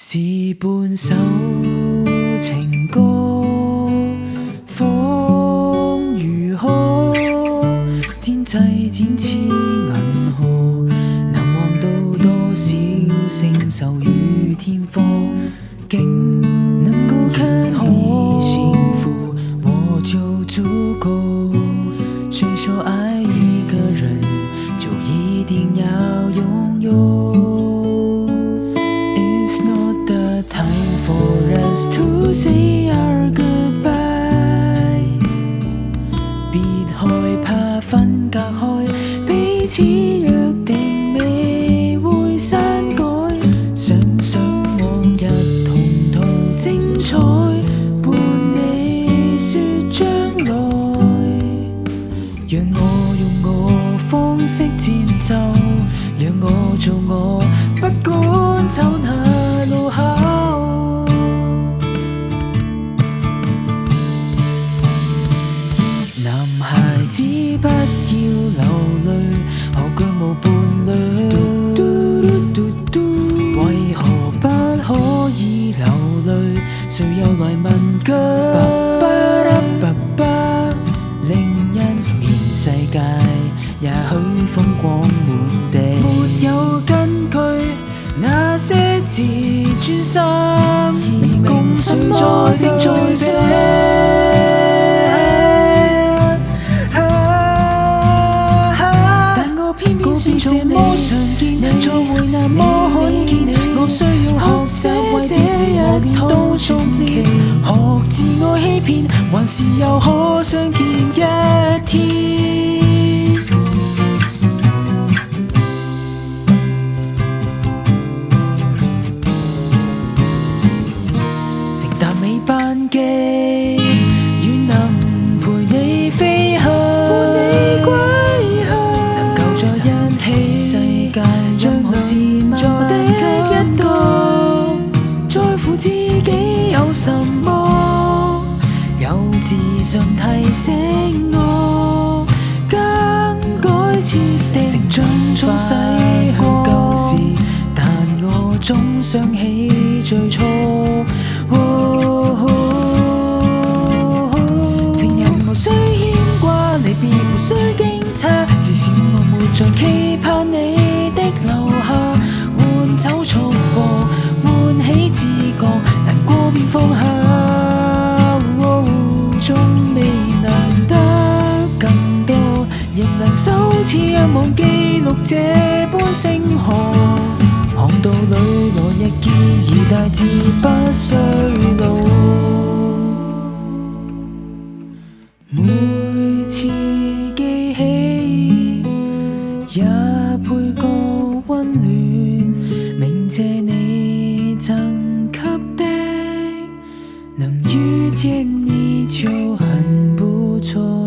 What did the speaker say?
是半首情歌，仿如河，天際剪似銀河，難望到多少星宿與天荒，竟能夠看你幸福，我就足夠。誰說愛一個人就一定要擁有？It's not the time for us to say our goodbye。別害怕分隔開，彼此約定未會刪改。想想往日同途精彩，伴你說將來。讓我用我方式節奏，讓我做我，不管走那路口。男孩子不要流淚，何懼無伴侶？為何不可以流淚？誰又來問句？另一面世界，也許風光滿地，沒有根據，那些自尊心，明共什麼正在寫。但我偏偏說這麼常見，再會那麼罕見，我需要學習為這一套熟練，學自我欺騙，還是又可相見一天。乘搭尾班機，願能陪你飛去，伴你歸去，能夠在一起，世界任何事物的一個，在乎自己有什麼，有自信提醒我，更改設定，成長中洗去舊事，但我總想起最初。情人無需牽掛，離別無需驚詫，至少我沒再期盼你的留下，換走束縛，喚起知覺，難過便放下。縱未能得更多，仍能首次仰望記錄這般星河。航道裏來日建議大致不衰老，每次記起也倍覺溫暖，銘謝你贈給的，能遇見你就很不錯。